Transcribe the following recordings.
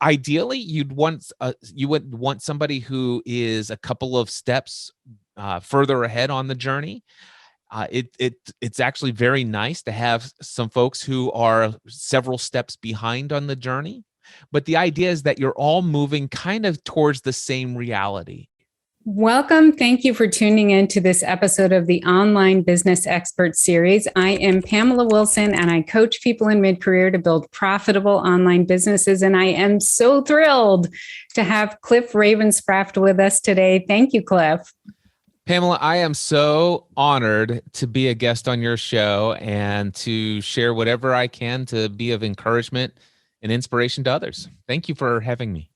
Ideally, you would want somebody who is a couple of steps further ahead on the journey. It's actually very nice to have some folks who are several steps behind on the journey. But the idea is that you're all moving kind of towards the same reality. Welcome. Thank you for tuning in to this episode of the Online Business Expert Series. I am Pamela Wilson, and I coach people in mid-career to build profitable online businesses. And I am so thrilled to have Cliff Ravenscraft with us today. Thank you, Cliff. Pamela, I am so honored to be a guest on your show and to share whatever I can to be of encouragement and inspiration to others. Thank you for having me.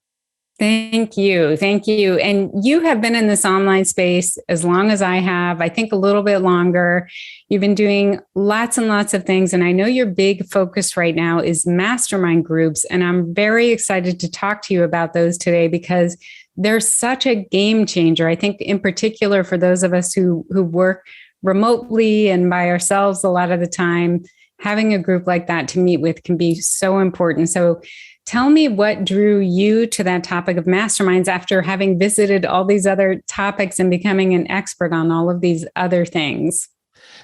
Thank you. Thank you. And you have been in this online space as long as I have, I think a little bit longer. You've been doing lots and lots of things. And I know your big focus right now is mastermind groups. And I'm very excited to talk to you about those today because they're such a game changer. I think in particular for those of us who work remotely and by ourselves a lot of the time, having a group like that to meet with can be so important. So tell me what drew you to that topic of masterminds after having visited all these other topics and becoming an expert on all of these other things.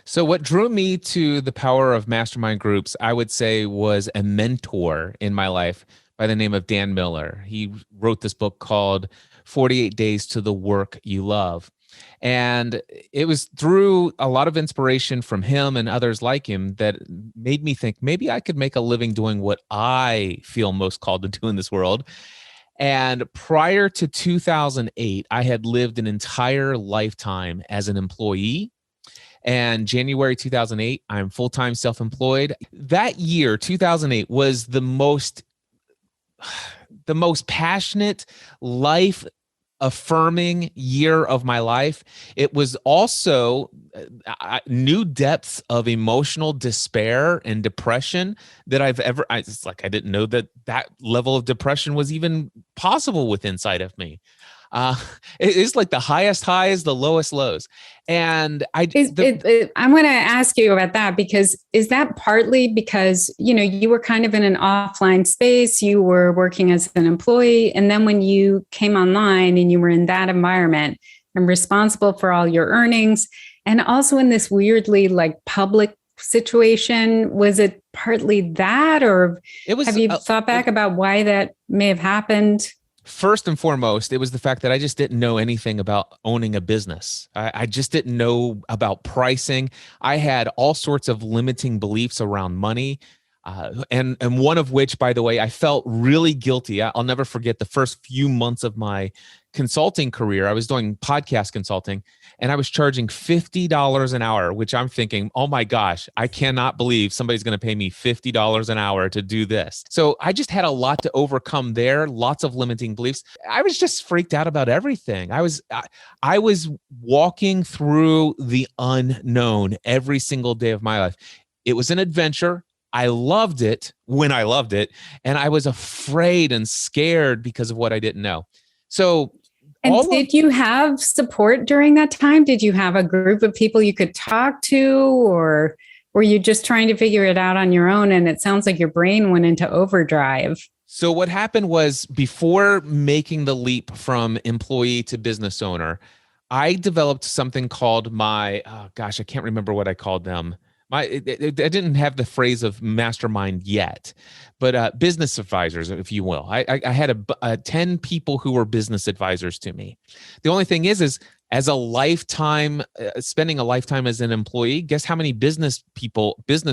So what drew me to the power of mastermind groups, I would say, was a mentor in my life by the name of Dan Miller. He wrote this book called 48 Days to the Work You Love. And it was through a lot of inspiration from him and others like him that made me think maybe I could make a living doing what I feel most called to do in this world. And prior to 2008, I had lived an entire lifetime as an employee. And January 2008, I'm full-time self-employed. That year, 2008, was the most passionate, life-affirming year of my life. It was also new depths of emotional despair and depression that it's like I didn't know that level of depression was even possible within inside of me. It's like the highest highs, the lowest lows. And I'm going to ask you about that because is that partly because, you were kind of in an offline space, you were working as an employee, and then when you came online and you were in that environment and responsible for all your earnings, and also in this weirdly like public situation, was it partly that, or have you thought back about why that may have happened? First and foremost, it was the fact that I just didn't know anything about owning a business. I just didn't know about pricing. I had all sorts of limiting beliefs around money. And one of which, by the way, I felt really guilty. I'll never forget the first few months of my consulting career. I was doing podcast consulting and I was charging $50 an hour, which I'm thinking, oh my gosh, I cannot believe somebody's going to pay me $50 an hour to do this. So I just had a lot to overcome there, lots of limiting beliefs. I was just freaked out about everything. I was walking through the unknown every single day of my life. It was an adventure. I loved it when I loved it. And I was afraid and scared because of what I didn't know. So, did you have support during that time? Did you have a group of people you could talk to, or were you just trying to figure it out on your own? And it sounds like your brain went into overdrive. So what happened was, before making the leap from employee to business owner, I developed something called I can't remember what I called them. I didn't have the phrase of mastermind yet, but business advisors, if you will. I had 10 people who were business advisors to me. The only thing is as a lifetime, spending a lifetime as an employee, guess how many business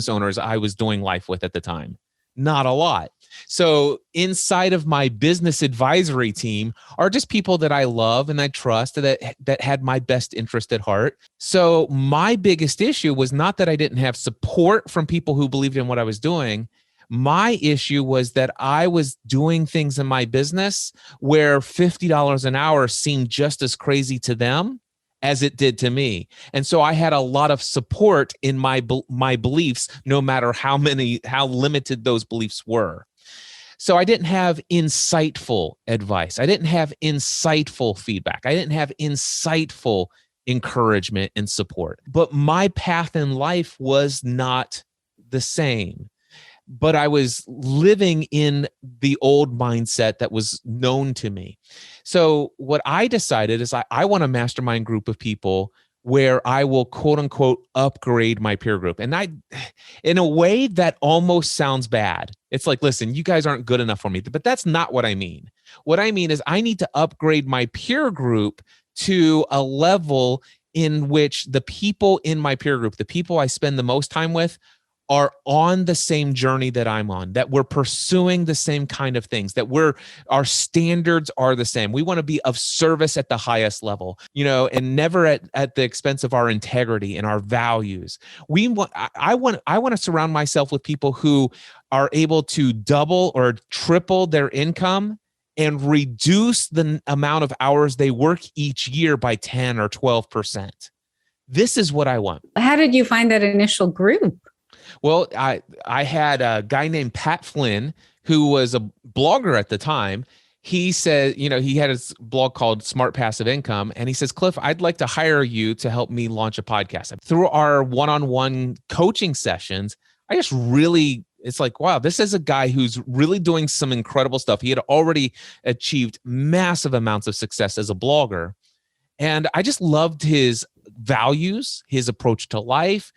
owners I was doing life with at the time? Not a lot. So inside of my business advisory team are just people that I love and I trust that had my best interest at heart. So my biggest issue was not that I didn't have support from people who believed in what I was doing. My issue was that I was doing things in my business where $50 an hour seemed just as crazy to them as it did to me. And so I had a lot of support in my beliefs, no matter how limited those beliefs were. So I didn't have insightful advice. I didn't have insightful feedback. I didn't have insightful encouragement and support. But my path in life was not the same. but I was living in the old mindset that was known to me. So what I decided is I want a mastermind group of people where I will quote unquote upgrade my peer group. And in a way that almost sounds bad. It's like, listen, you guys aren't good enough for me, but that's not what I mean. What I mean is I need to upgrade my peer group to a level in which the people in my peer group, the people I spend the most time with, are on the same journey that I'm on, that we're pursuing the same kind of things, that our standards are the same. We want to be of service at the highest level, and never at the expense of our integrity and our values. I want to surround myself with people who are able to double or triple their income and reduce the amount of hours they work each year by 10 or 12%. This is what I want. How did you find that initial group? Well, I had a guy named Pat Flynn, who was a blogger at the time. He said, he had his blog called Smart Passive Income. And he says, Cliff, I'd like to hire you to help me launch a podcast. Through our one-on-one coaching sessions, I just really, it's like, wow, this is a guy who's really doing some incredible stuff. He had already achieved massive amounts of success as a blogger. And I just loved his values, his approach to life.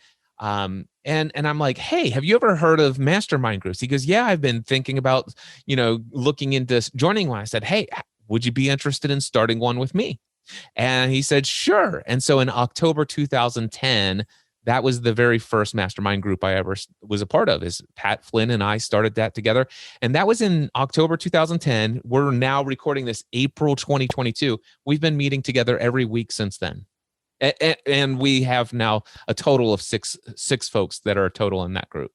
And I'm like, hey, have you ever heard of mastermind groups? He goes, yeah, I've been thinking about, looking into joining one. I said, hey, would you be interested in starting one with me? And he said, sure. And so in October 2010, that was the very first mastermind group I ever was a part of. Is Pat Flynn and I started that together. And that was in October 2010. We're now recording this April 2022. We've been meeting together every week since then. And we have now a total of six folks that are total in that group.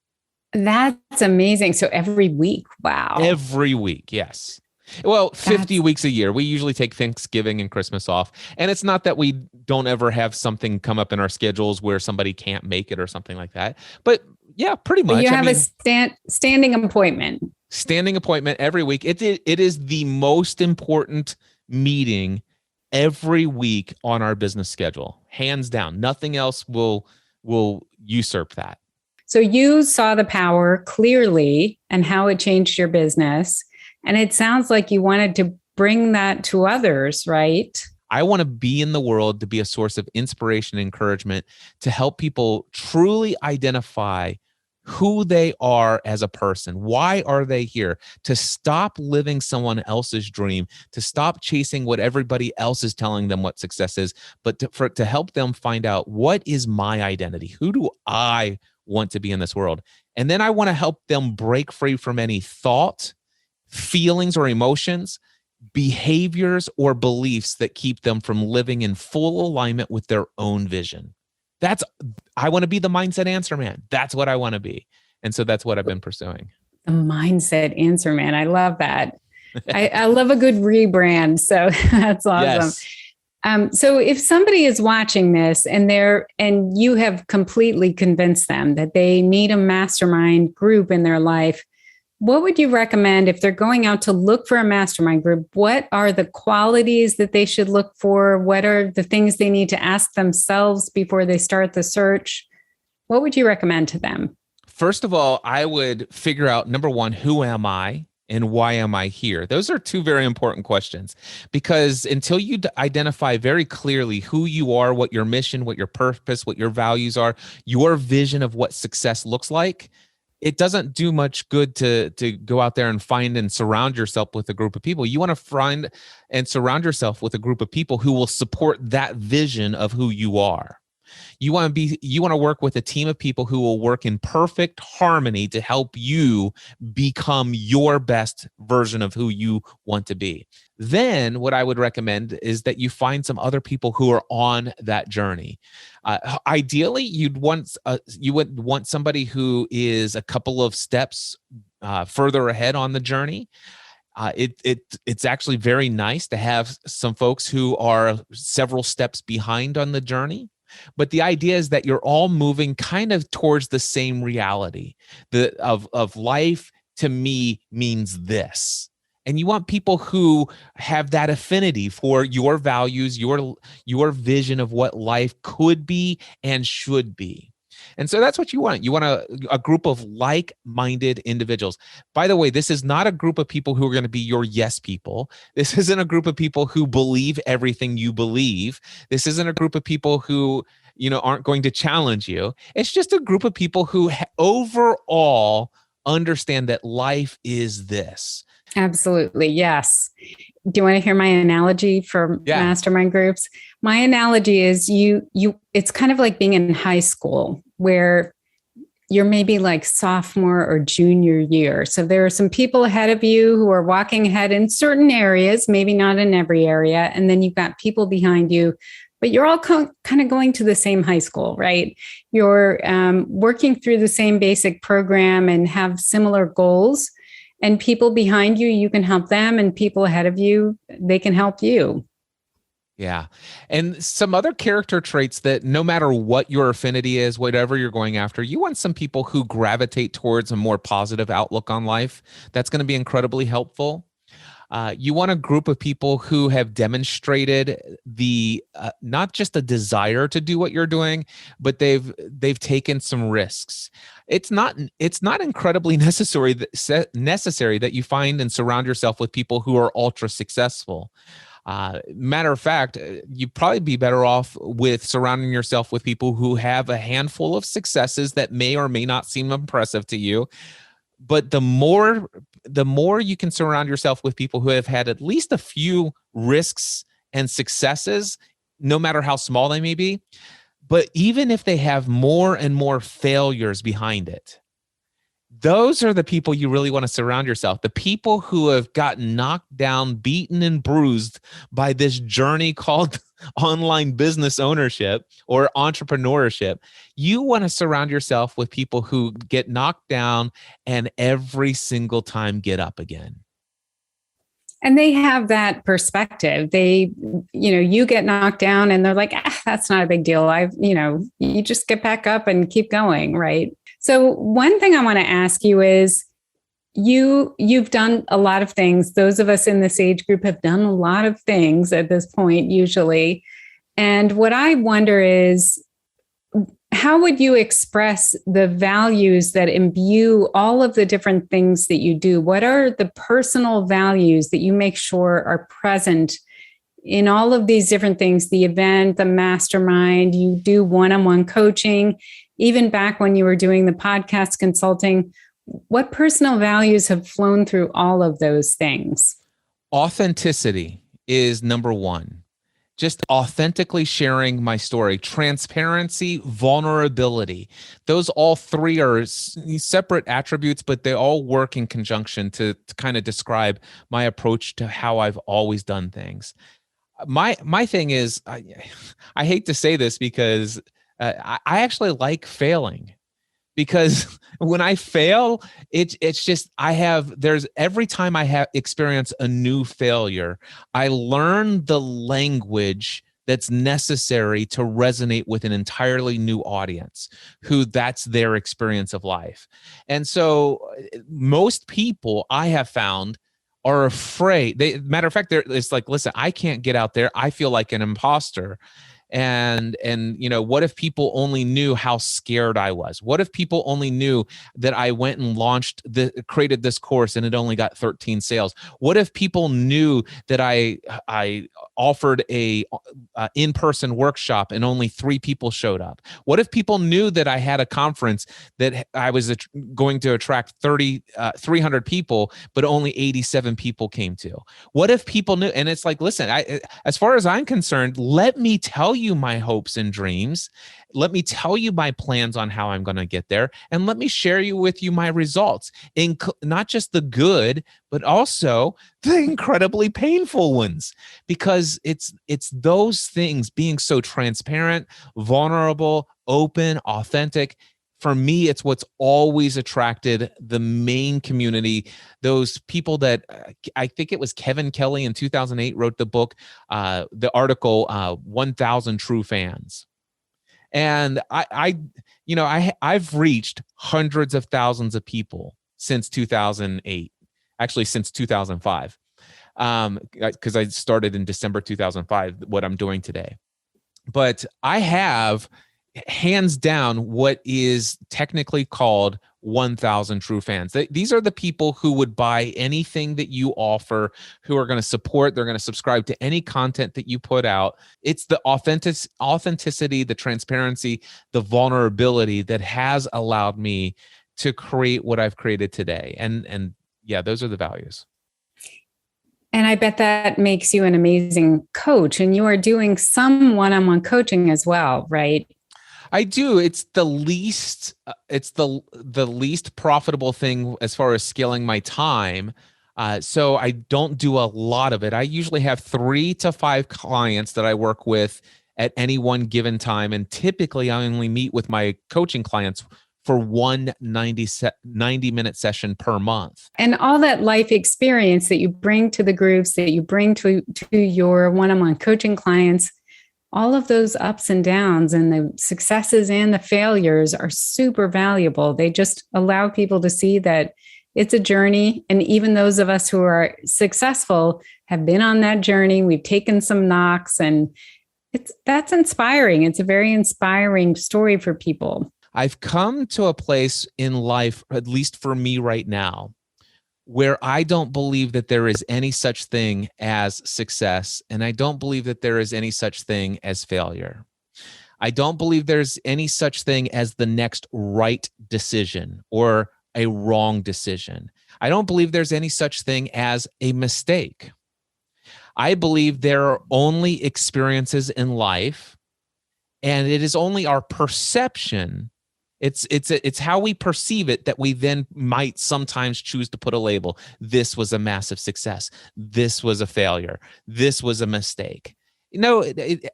That's amazing. So every week, wow. Every week, yes. Well, 50 weeks a year. We usually take Thanksgiving and Christmas off. And it's not that we don't ever have something come up in our schedules where somebody can't make it or something like that. But yeah, pretty much. You have a standing appointment. Standing appointment every week. It is the most important meeting every week on our business schedule, hands down. Nothing else will usurp that. So you saw the power clearly and how it changed your business. And it sounds like you wanted to bring that to others, right? I want to be in the world to be a source of inspiration and encouragement to help people truly identify who they are as a person. Why are they here? To stop living someone else's dream, to stop chasing what everybody else is telling them what success is, but to help them find out, what is my identity? Who do I want to be in this world? And then I want to help them break free from any thought, feelings, or emotions, behaviors, or beliefs that keep them from living in full alignment with their own vision. I want to be the mindset answer man. That's what I want to be. And so that's what I've been pursuing. The mindset answer man. I love that. I love a good rebrand. So that's awesome. Yes. So if somebody is watching this and you have completely convinced them that they need a mastermind group in their life, what would you recommend if they're going out to look for a mastermind group? What are the qualities that they should look for? What are the things they need to ask themselves before they start the search? What would you recommend to them? First of all, I would figure out, number one, who am I and why am I here? Those are two very important questions, because until you identify very clearly who you are, what your mission, what your purpose, what your values are, your vision of what success looks like, it doesn't do much good to go out there and find and surround yourself with a group of people. You want to find and surround yourself with a group of people who will support that vision of who you are. You want to work with a team of people who will work in perfect harmony to help you become your best version of who you want to be. Then what I would recommend is that you find some other people who are on that journey. Ideally, you would want somebody who is a couple of steps further ahead on the journey. It's actually very nice to have some folks who are several steps behind on the journey. But the idea is that you're all moving kind of towards the same reality. Of life to me means this. And you want people who have that affinity for your values, your vision of what life could be and should be. And so that's what you want. You want a group of like-minded individuals. By the way, this is not a group of people who are going to be your yes people. This isn't a group of people who believe everything you believe. This isn't a group of people who, aren't going to challenge you. It's just a group of people who overall understand that life is this. Absolutely. Yes. Do you want to hear my analogy for Yeah. mastermind groups? My analogy is it's kind of like being in high school where you're maybe like sophomore or junior year. So there are some people ahead of you who are walking ahead in certain areas, maybe not in every area. And then you've got people behind you, but you're all kind of going to the same high school, right? You're working through the same basic program and have similar goals. And people behind you, you can help them, and people ahead of you, they can help you. Yeah. And some other character traits that no matter what your affinity is, whatever you're going after, you want some people who gravitate towards a more positive outlook on life. That's going to be incredibly helpful. You want a group of people who have demonstrated the not just a desire to do what you're doing, but they've taken some risks. It's not incredibly necessary that you find and surround yourself with people who are ultra successful. Matter of fact, you'd probably be better off with surrounding yourself with people who have a handful of successes that may or may not seem impressive to you. But the more you can surround yourself with people who have had at least a few risks and successes, no matter how small they may be, but even if they have more and more failures behind it, those are the people you really want to surround yourself. The people who have gotten knocked down, beaten, and bruised by this journey called online business ownership or entrepreneurship. You want to surround yourself with people who get knocked down and every single time get up again. And they have that perspective. You get knocked down and they're like, that's not a big deal. You just get back up and keep going, right? So one thing I want to ask you is, you've done a lot of things. Those of us in this age group have done a lot of things at this point, usually. And what I wonder is, how would you express the values that imbue all of the different things that you do? What are the personal values that you make sure are present in all of these different things? The event, the mastermind, you do one-on-one coaching, even back when you were doing the podcast consulting. What personal values have flown through all of those things? Authenticity is number one. Just authentically sharing my story. Transparency, vulnerability. Those all three are separate attributes, but they all work in conjunction to kind of describe my approach to how I've always done things. My thing is, I hate to say this because I actually like failing. Because when I fail, it's just every time I have experienced a new failure, I learn the language that's necessary to resonate with an entirely new audience who that's their experience of life. And so most people I have found are afraid. Matter of fact, it's like, listen, I can't get out there. I feel like an imposter. And what if people only knew how scared I was? What if people only knew that I went and created this course and it only got 13 sales? What if people knew that I offered a in-person workshop and only 3 people showed up? What if people knew that I had a conference that I was going to attract 300 people, but only 87 people came to? What if people knew? And it's like, listen, as far as I'm concerned, let me tell you my hopes and dreams. Let me tell you my plans on how I'm going to get there. And let me share with you my results, not just the good, but also the incredibly painful ones, because it's those things, being so transparent, vulnerable, open, authentic. For me, it's what's always attracted the main community, those people that I think it was Kevin Kelly in 2008 wrote the book, the article, 1,000 True Fans. And I've reached hundreds of thousands of people since 2008, actually since 2005, because I started in December 2005, what I'm doing today. But I have hands down what is technically called 1,000 true fans. These are the people who would buy anything that you offer, who are going to support, they're going to subscribe to any content that you put out. It's the authenticity, the transparency, the vulnerability that has allowed me to create what I've created today. And yeah, those are the values. And I bet that makes you an amazing coach, and you are doing some one-on-one coaching as well, right? I do. It's the least profitable thing as far as scaling my time. So I don't do a lot of it. I usually have 3 to 5 clients that I work with at any one given time. And typically I only meet with my coaching clients for one 90-minute session per month. And all that life experience that you bring to the groups, that you bring to your one-on-one coaching clients, all of those ups and downs and the successes and the failures are super valuable. They just allow people to see that it's a journey. And even those of us who are successful have been on that journey. We've taken some knocks, and that's inspiring. It's a very inspiring story for people. I've come to a place in life, at least for me right now, where I don't believe that there is any such thing as success, and I don't believe that there is any such thing as failure. I don't believe there's any such thing as the next right decision or a wrong decision. I don't believe there's any such thing as a mistake. I believe there are only experiences in life, and it is only our perception. It's how we perceive it that we then might sometimes choose to put a label. This was a massive success. This was a failure. This was a mistake.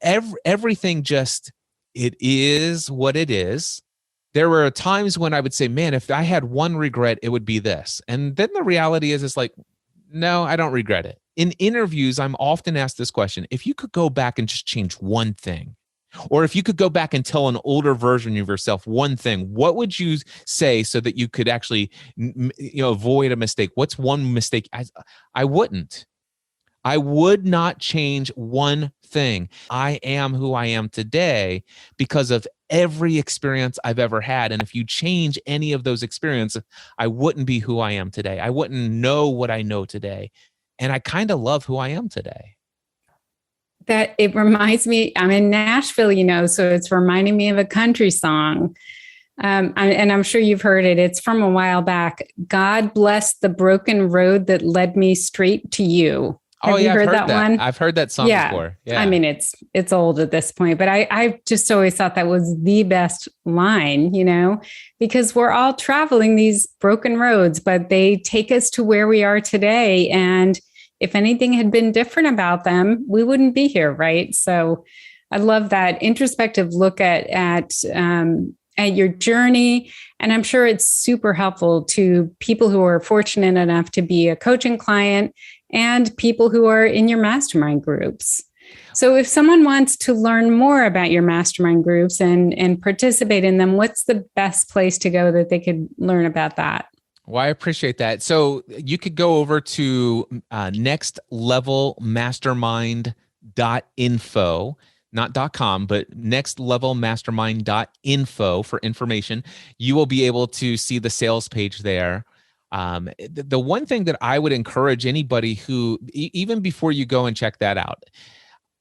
Everything just, it is what it is. There were times when I would say, man, if I had one regret, it would be this. And then the reality is, it's like, no, I don't regret it. In interviews, I'm often asked this question: if you could go back and just change one thing, or if you could go back and tell an older version of yourself one thing, what would you say so that you could actually avoid a mistake? What's one mistake? I wouldn't. I would not change one thing. I am who I am today because of every experience I've ever had. And if you change any of those experiences, I wouldn't be who I am today. I wouldn't know what I know today. And I kind of love who I am today. That it reminds me, I'm in Nashville, so it's reminding me of a country song. And I'm sure you've heard it. It's from a while back. God bless the broken road that led me straight to you. Have you heard that one? I've heard that song before. Yeah. I mean, it's old at this point, but I just always thought that was the best line, because we're all traveling these broken roads, but they take us to where we are today. And if anything had been different about them, we wouldn't be here, right? So I love that introspective look at your journey. And I'm sure it's super helpful to people who are fortunate enough to be a coaching client and people who are in your mastermind groups. So if someone wants to learn more about your mastermind groups and participate in them, what's the best place to go that they could learn about that? Well, I appreciate that. So you could go over to nextlevelmastermind.info, not .com, but nextlevelmastermind.info for information. You will be able to see the sales page there. The one thing that I would encourage anybody who, even before you go and check that out,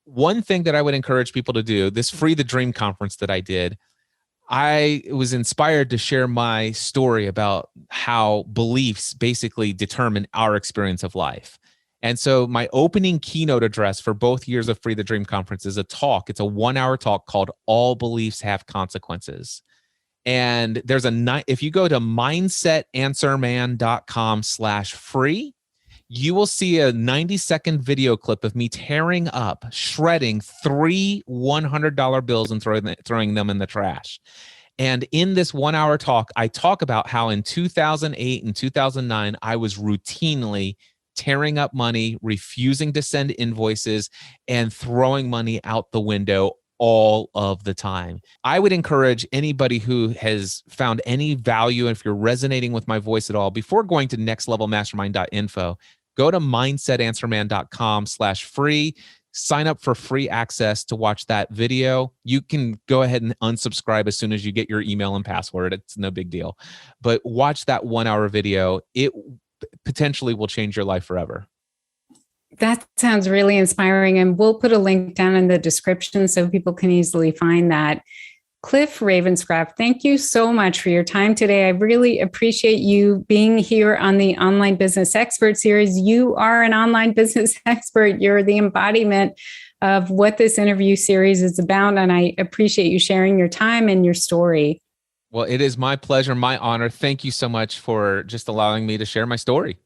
one thing that I would encourage people to do, this Free the Dream conference that I did, I was inspired to share my story about how beliefs basically determine our experience of life. And so my opening keynote address for both years of Free the Dream conference is a talk. It's a 1-hour talk called All Beliefs Have Consequences. And if you go to mindsetanswerman.com/free, you will see a 90-second video clip of me tearing up, shredding 3 $100 bills and throwing them in the trash. And in this 1-hour talk, I talk about how in 2008 and 2009, I was routinely tearing up money, refusing to send invoices, and throwing money out the window all of the time. I would encourage anybody who has found any value, if you're resonating with my voice at all, before going to nextlevelmastermind.info, go to mindsetanswerman.com/free, sign up for free access to watch that video. You can go ahead and unsubscribe as soon as you get your email and password. It's no big deal. But watch that 1 hour video. It potentially will change your life forever. That sounds really inspiring. And we'll put a link down in the description so people can easily find that. Cliff Ravenscraft, thank you so much for your time today. I really appreciate you being here on the Online Business Expert Series. You are an online business expert. You're the embodiment of what this interview series is about. And I appreciate you sharing your time and your story. Well, it is my pleasure, my honor. Thank you so much for just allowing me to share my story.